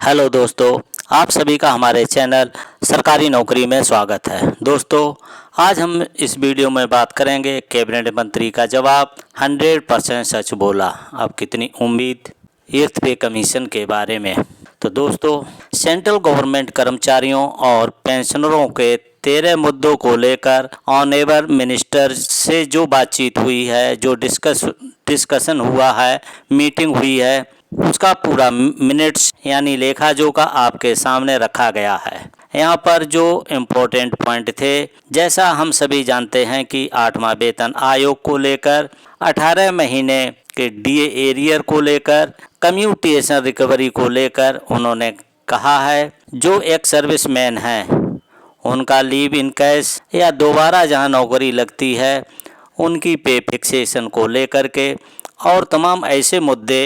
Hello दोस्तों, आप सभी का हमारे चैनल सरकारी नौकरी में स्वागत है। दोस्तों, आज हम इस वीडियो में बात करेंगे कैबिनेट मंत्री का जवाब 100% सच बोला, अब कितनी उम्मीद, एर्थ पे कमीशन के बारे में। तो दोस्तों, सेंट्रल गवर्नमेंट कर्मचारियों और पेंशनरों के 13 मुद्दों को लेकर ऑनरेबल मिनिस्टर से जो बातचीत हुई है, जो डिस्कशन हुआ है, मीटिंग हुई है, उसका पूरा मिनट्स यानी लेखा जोखा आपके सामने रखा गया है। यहाँ पर जो इम्पोर्टेंट पॉइंट थे, जैसा हम सभी जानते हैं कि 8वां वेतन आयोग को लेकर, 18 महीने के डीए एरियर को लेकर, कम्यूटेशन रिकवरी को लेकर उन्होंने कहा है जो एक सर्विसमैन हैं उनका लीव इन कैश या दोबारा जहाँ नौकरी लगती है उनकी पे फिक्सेशन को लेकर के और तमाम ऐसे मुद्दे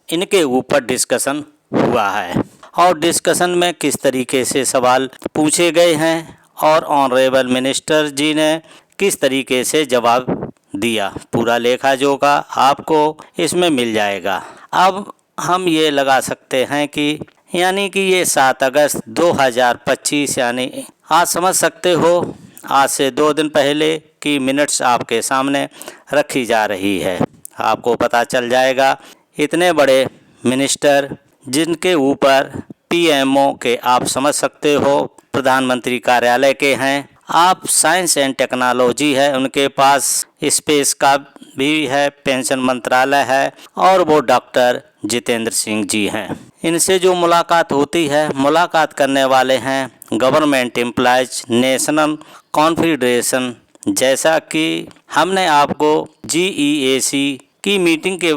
इनके ऊपर डिस्कशन हुआ है। और डिस्कशन में किस तरीके से सवाल पूछे गए हैं और ऑनरेबल मिनिस्टर जी ने किस तरीके से जवाब दिया, पूरा लेखा जोखा आपको इसमें मिल जाएगा। अब हम ये लगा सकते हैं कि यानी कि ये 7 अगस्त 2025 यानी आज समझ सकते हो, आज से 2 दिन पहले की मिनट्स आपके सामने रखी जा रही है। आपको पता चल जाएगा इतने बड़े मिनिस्टर जिनके ऊपर पीएमओ के आप समझ सकते हो प्रधानमंत्री कार्यालय के हैं, आप साइंस एंड टेक्नोलॉजी है उनके पास, स्पेस का भी है, पेंशन मंत्रालय है और वो डॉक्टर जितेंद्र सिंह जी हैं। इनसे जो मुलाकात होती है, मुलाकात करने वाले हैं गवर्नमेंट एम्प्लॉयज नेशनल कॉन्फेडरेशन, जैसा कि हमने आपको जीईएसी की मीटिंग के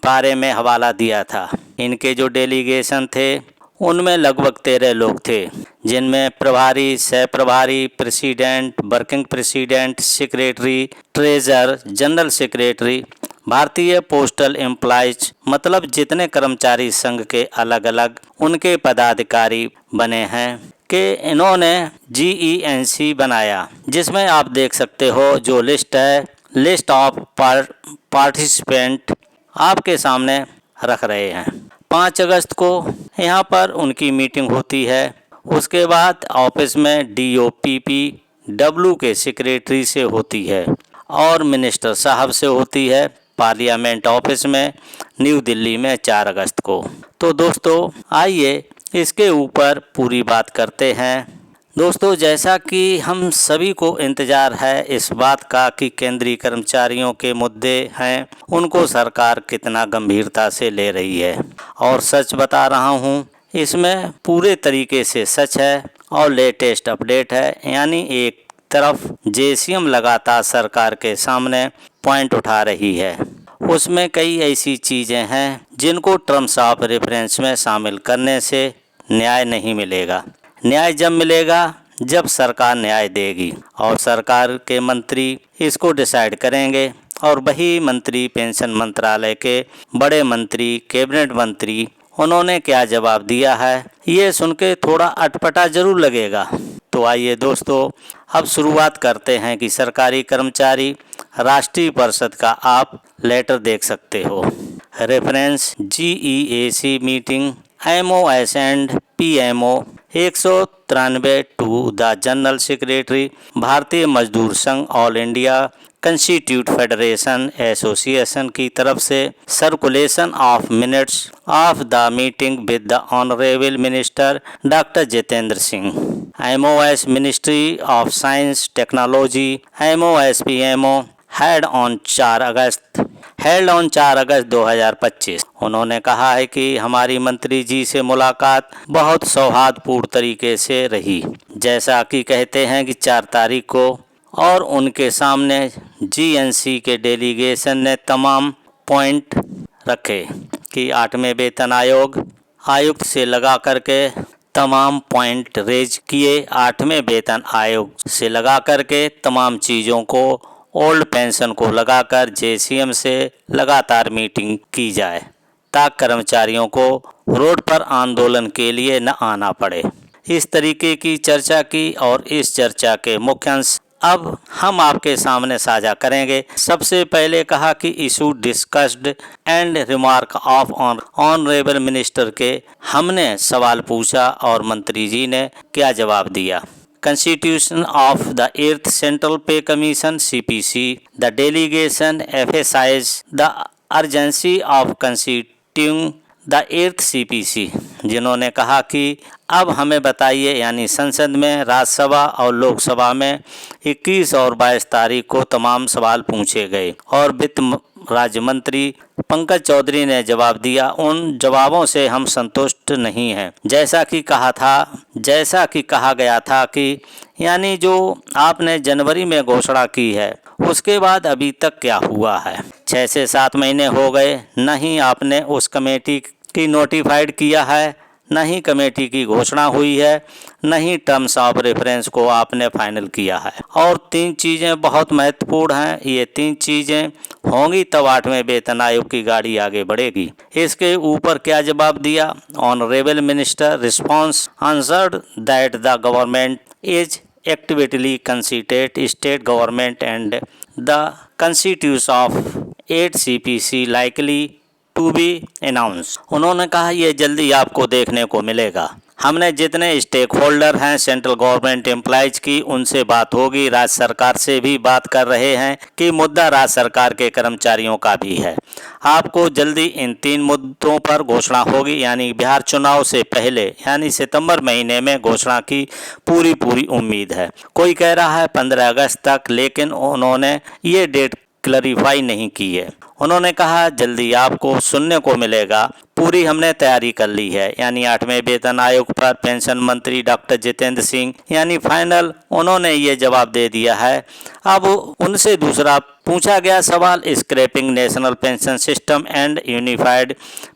बारे में हवाला दिया था। इनके जो डेलीगेशन थे उनमें लगभग 13 लोग थे, जिनमें प्रभारी, सह प्रभारी, president, working president, secretary, treasure, general secretary, भारतीय पोस्टल एम्प्लॉयज, मतलब जितने कर्मचारी संघ के अलग अलग उनके पदाधिकारी बने हैं कि इन्होंने जीईएनसी बनाया, जिसमें आप देख सकते हो जो लिस्ट है, लिस्ट ऑफ पार्टिसिपेंट आपके सामने रख रहे हैं। 5 अगस्त को यहाँ पर उनकी मीटिंग होती है। उसके बाद ऑफिस में डीओपीपीडब्ल्यू के सेक्रेटरी से होती है और मिनिस्टर साहब से होती है पार्लियामेंट ऑफिस में न्यू दिल्ली में 4 अगस्त को। तो दोस्तों, आइए इसके ऊपर पूरी बात करते हैं। दोस्तों, जैसा कि हम सभी को इंतज़ार है इस बात का कि केंद्रीय कर्मचारियों के मुद्दे हैं, उनको सरकार कितना गंभीरता से ले रही है। और सच बता रहा हूँ, इसमें पूरे तरीके से सच है और लेटेस्ट अपडेट है। यानी एक तरफ जेसीएम लगातार सरकार के सामने पॉइंट उठा रही है, उसमें कई ऐसी चीज़ें हैं जिनको टर्म्स ऑफ रेफरेंस में शामिल करने से न्याय नहीं मिलेगा। न्याय जब मिलेगा जब सरकार न्याय देगी और सरकार के मंत्री इसको डिसाइड करेंगे और वही मंत्री पेंशन मंत्रालय के बड़े मंत्री, कैबिनेट मंत्री, उन्होंने क्या जवाब दिया है ये सुन के थोड़ा अटपटा जरूर लगेगा। तो आइए दोस्तों, अब शुरुआत करते हैं कि सरकारी कर्मचारी राष्ट्रीय परिषद का आप लेटर देख सकते हो। Reference GEAC meeting MoS and PMO 193 to the general secretary Bharatiya Mazdoor Sangh all India constitute federation association की तरफ से circulation of minutes of the meeting with the honourable minister doctor Jitendra Singh, MoS ministry of science technology, MoS PMO held on 4 August 2025। उन्होंने कहा है कि हमारी मंत्री जी से मुलाकात बहुत सौहार्दपूर्ण तरीके से रही, जैसा कि कहते हैं कि 4 तारीख को, और उनके सामने जीएनसी के डेलीगेशन ने तमाम पॉइंट रखे कि 8वें वेतन आयुक्त से लगा करके तमाम पॉइंट रेज किए। 8वें वेतन आयोग से लगा करके तमाम चीज़ों को, ओल्ड पेंशन को लगाकर जेसीएम से लगातार मीटिंग की जाए ताकि कर्मचारियों को रोड पर आंदोलन के लिए न आना पड़े। इस तरीके की चर्चा की और इस चर्चा के मुख्य अंश अब हम आपके सामने साझा करेंगे। सबसे पहले कहा कि issue discussed and remark of honourable minister के हमने सवाल पूछा और मंत्री जी ने क्या जवाब दिया। Constitution of the 8th Central Pay Commission (CPC), the delegation emphasized the urgency of constituting the 8th CPC, जिन्होंने कहा कि अब हमें बताइए, यानी संसद में राज्यसभा और लोकसभा में 21 और 22 तारीख को तमाम सवाल पूछे गए और वित्त राज्य मंत्री पंकज चौधरी ने जवाब दिया, उन जवाबों से हम संतुष्ट नहीं हैं। जैसा कि कहा गया था कि यानी जो आपने जनवरी में घोषणा की है उसके बाद अभी तक क्या हुआ है। 6 से 7 महीने हो गए, न ही आपने उस कमेटी की नोटिफाइड किया है, न ही कमेटी की घोषणा हुई है, न ही टर्म्स ऑफ रेफरेंस को आपने फाइनल किया है। और 3 चीज़ें बहुत महत्वपूर्ण हैं। ये 3 चीज़ें होंगी तब 8वें वेतन आयोग की गाड़ी आगे बढ़ेगी। इसके ऊपर क्या जवाब दिया? Honourable minister response answered that the government is actively considered state government and the constitution of 8 CPC likely to be announce. उन्होंने कहा यह जल्दी आपको देखने को मिलेगा। हमने जितने स्टेक होल्डर हैं सेंट्रल गवर्नमेंट एम्प्लॉयज की, उनसे बात होगी, राज्य सरकार से भी बात कर रहे हैं कि मुद्दा राज्य सरकार के कर्मचारियों का भी है। आपको जल्दी इन 3 मुद्दों पर घोषणा होगी, यानी बिहार चुनाव से पहले यानी सितंबर महीने में घोषणा की पूरी उम्मीद है। कोई कह रहा है 15 अगस्त तक, लेकिन उन्होंने ये डेट क्लैरिफाई नहीं की है। उन्होंने कहा जल्दी आपको सुनने को मिलेगा, पूरी हमने तैयारी कर ली है। यानी 8वें वेतन आयोग पर पेंशन मंत्री डॉक्टर जितेंद्र सिंह यानी फाइनल उन्होंने ये जवाब दे दिया है। अब उनसे दूसरा पूछा गया सवाल, scrapping national pension system and unified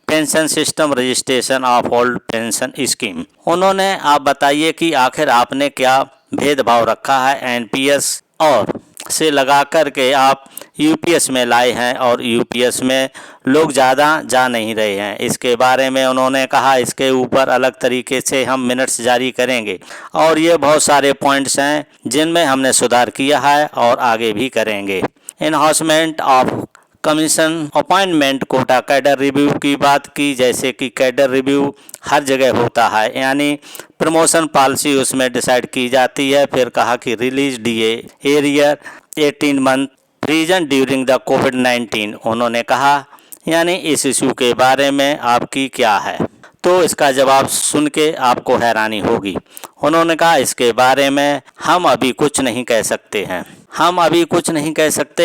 pension system registration of old pension scheme. उन्होंने आप बताइए कि आखिर आपने क्या भेदभाव रखा है, एनपीएस और से लगा कर के आप यूपीएस में लाए हैं और यूपीएस में लोग ज़्यादा जा नहीं रहे हैं। इसके बारे में उन्होंने कहा इसके ऊपर अलग तरीके से हम मिनट्स जारी करेंगे और ये बहुत सारे पॉइंट्स हैं जिनमें हमने सुधार किया है और आगे भी करेंगे। Enhancement of commission appointment quota cadre review की बात की, जैसे कि कैडर रिव्यू हर जगह होता है, यानी प्रमोशन पॉलिसी उसमें डिसाइड की जाती है। फिर कहा कि release DA arrear 18 month frozen during the कोविड-19। उन्होंने कहा यानी इस इशू के बारे में आपकी क्या है, तो इसका जवाब सुन के आपको हैरानी होगी। उन्होंने कहा इसके बारे में हम अभी कुछ नहीं कह सकते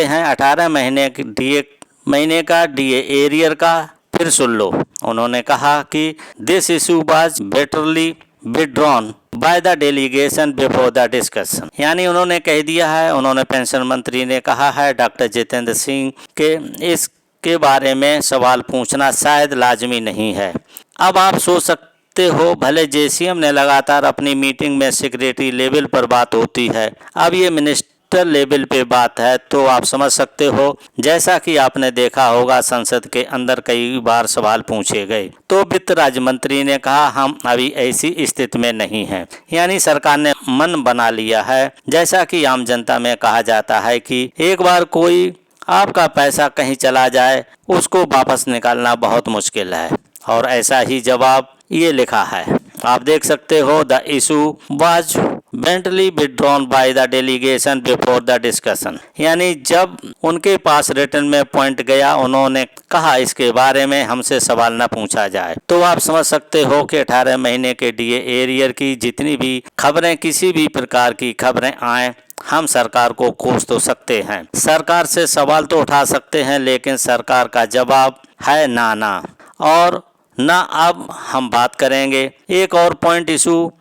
हैं। 18 महीने का डीए एरियर का फिर सुन लो। उन्होंने कहा कि this issue was betterly withdrawn by the delegation before the discussion. यानी उन्होंने कह दिया है, उन्होंने पेंशन मंत्री ने कहा है डॉक्टर जितेंद्र सिंह के इसके बारे में सवाल पूछना शायद लाजमी नहीं है। अब आप सोच सकते हो, भले जेसीएम ने लगातार अपनी मीटिंग में सेक्रेटरी लेवल पर बात होती है, अब ये मिनिस्टर लेवल पे बात है, तो आप समझ सकते हो जैसा कि आपने देखा होगा संसद के अंदर कई बार सवाल पूछे गए। तो वित्त राज्य मंत्री ने कहा हम अभी ऐसी स्थिति में नहीं हैं, यानी सरकार ने मन बना लिया है। जैसा कि आम जनता में कहा जाता है कि एक बार कोई आपका पैसा कहीं चला जाए उसको वापस निकालना बहुत मुश्किल है, और ऐसा ही जवाब ये लिखा है। आप देख सकते हो the issue was Bentley withdrawn by the delegation before the discussion. यानी जब उनके पास रिटर्न में पॉइंट गया, उन्होंने कहा इसके बारे में हमसे सवाल न पूछा जाए। तो आप समझ सकते हो कि 18 महीने के डीए एरियर की जितनी भी खबरें, किसी भी प्रकार की खबरें आए, हम सरकार को कोस तो सकते हैं, सरकार से सवाल तो उठा सकते हैं, लेकिन सरकार का जवाब है ना। और ना अब हम बात करेंगे एक और point issue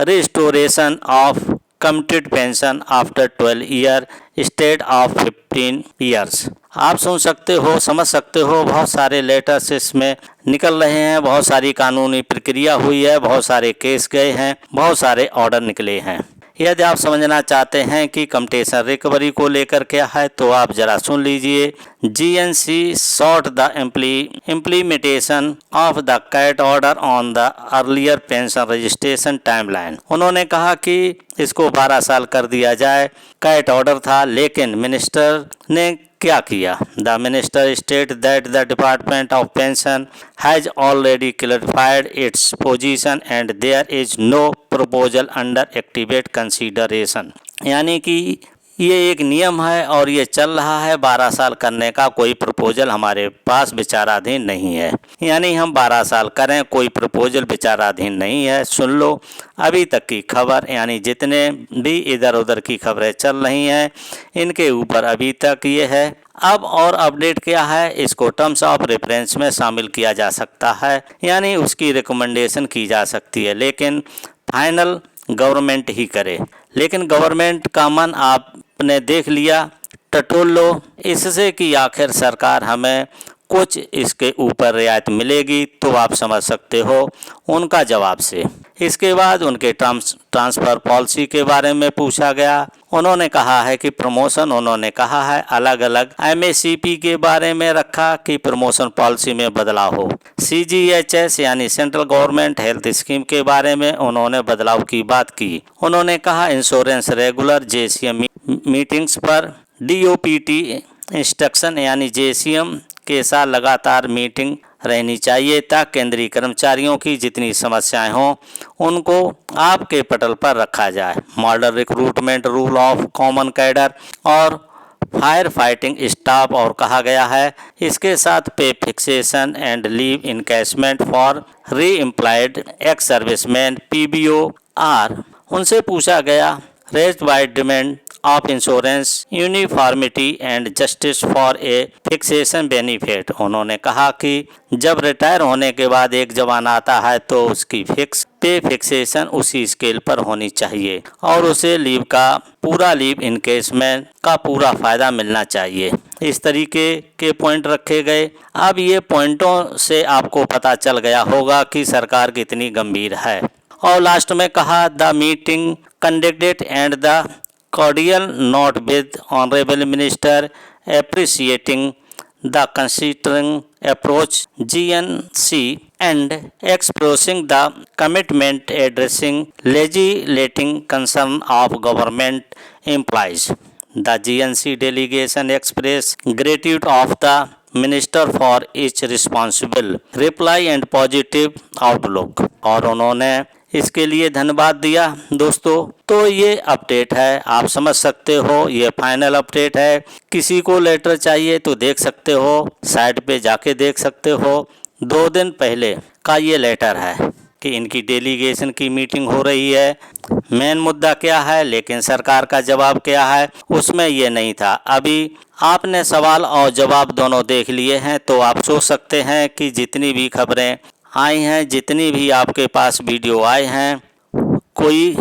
restoration of committed pension after 12 year state of 15 years. आप समझ सकते हो बहुत सारे लेटर्स इसमें निकल रहे हैं, बहुत सारी कानूनी प्रक्रिया हुई है, बहुत सारे केस गए हैं, बहुत सारे ऑर्डर निकले हैं। यदि आप समझना चाहते हैं कि कम्पटीशन रिकवरी को लेकर क्या है तो आप जरा सुन लीजिए। GNC sought the implementation of the CAT order on the earlier pension registration timeline। उन्होंने कहा कि इसको 12 साल कर दिया जाए, कैट ऑर्डर था, लेकिन मिनिस्टर ने क्या किया? The minister state that the department of pension has already clarified its position and there is no proposal under activate consideration. यानी कि ये एक नियम है और ये चल रहा है, 12 साल करने का कोई प्रपोजल हमारे पास विचाराधीन नहीं है। यानी हम 12 साल करें, कोई प्रपोजल विचाराधीन नहीं है। सुन लो अभी तक की खबर, यानी जितने भी इधर उधर की खबरें चल रही हैं इनके ऊपर अभी तक ये है। अब और अपडेट क्या है, इसको टर्म्स ऑफ रेफरेंस में शामिल किया जा सकता है, यानी उसकी रिकमेंडेशन की जा सकती है, लेकिन फाइनल गवर्नमेंट ही करे। लेकिन गवर्नमेंट का मन आपने देख लिया, टटोल लो इससे कि आखिर सरकार हमें कुछ इसके ऊपर रियायत मिलेगी, तो आप समझ सकते हो उनका जवाब से। इसके बाद उनके ट्रांसफ़र पॉलिसी के बारे में पूछा गया। उन्होंने कहा है कि प्रमोशन, उन्होंने कहा है अलग अलग MACP के बारे में रखा कि प्रमोशन पॉलिसी में बदलाव हो। CGHS यानी सेंट्रल गवर्नमेंट हेल्थ स्कीम के बारे में उन्होंने बदलाव की बात की। उन्होंने कहा इंश्योरेंस रेगुलर JCM मीटिंग्स पर DOPT इंस्ट्रक्शन यानी JCM के साथ लगातार मीटिंग रहनी चाहिए, ताकि केंद्रीय कर्मचारियों की जितनी समस्याएं हों उनको आपके पटल पर रखा जाए। Model recruitment rule of common cadre और फायर फाइटिंग स्टाफ और कहा गया है। इसके साथ पे fixation and leave encashment for री एम्प्लॉयड एक्स सर्विसमैन PBOR। उनसे पूछा गया raised bye demand of insurance uniformity and justice for a fixation benefit. उन्होंने कहा कि जब रिटायर होने के बाद एक जवान आता है तो उसकी पे फिक्सेशन उसी स्केल पर होनी चाहिए और उसे लीव का पूरा लीव इनकेसमेंट का पूरा फायदा मिलना चाहिए। इस तरीके के पॉइंट रखे गए। अब ये पॉइंटों से आपको पता चल गया होगा कि सरकार कितनी गंभीर है। और लास्ट में कहा the meeting conducted and the cordial note with honorable minister appreciating the considering approach GNC and expressing the commitment addressing legislating concern of government employees. The GNC delegation expressed gratitude of the minister for its responsible reply and positive outlook। और उन्होंने इसके लिए धन्यवाद दिया। दोस्तों तो ये update है, आप समझ सकते हो, ये फाइनल अपडेट है। किसी को लेटर चाहिए तो देख सकते हो, साइट पे जाके देख सकते हो। 2 दिन पहले का ये लेटर है कि इनकी डेलीगेशन की मीटिंग हो रही है। मेन मुद्दा क्या है, लेकिन सरकार का जवाब क्या है, उसमें ये नहीं था। अभी आपने सवाल और जवाब दोनों देख लिए हैं, तो आप सोच सकते हैं कि जितनी भी खबरें आई हैं, जितनी भी आपके पास वीडियो आए हैं, कोई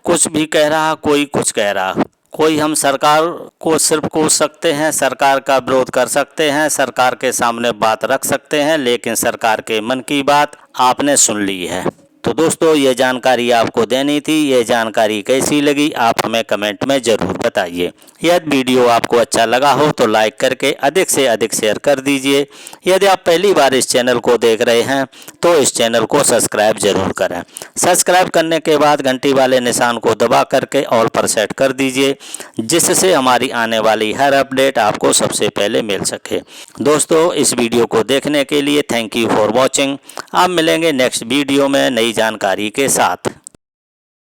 कुछ भी कह रहा, कोई कुछ कह रहा, कोई हम सरकार को सिर्फ कोस सकते हैं, सरकार का विरोध कर सकते हैं, सरकार के सामने बात रख सकते हैं, लेकिन सरकार के मन की बात आपने सुन ली है। तो दोस्तों ये जानकारी आपको देनी थी। ये जानकारी कैसी लगी आप हमें कमेंट में ज़रूर बताइए। यदि वीडियो आपको अच्छा लगा हो तो लाइक करके अधिक से अधिक शेयर कर दीजिए। यदि आप पहली बार इस चैनल को देख रहे हैं तो इस चैनल को सब्सक्राइब जरूर करें। सब्सक्राइब करने के बाद घंटी वाले निशान को दबा करके ऑल पर सेट कर दीजिए, जिससे हमारी आने वाली हर अपडेट आपको सबसे पहले मिल सके। दोस्तों इस वीडियो को देखने के लिए थैंक यू फॉर वॉचिंग। आप मिलेंगे नेक्स्ट वीडियो में नई जानकारी के साथ।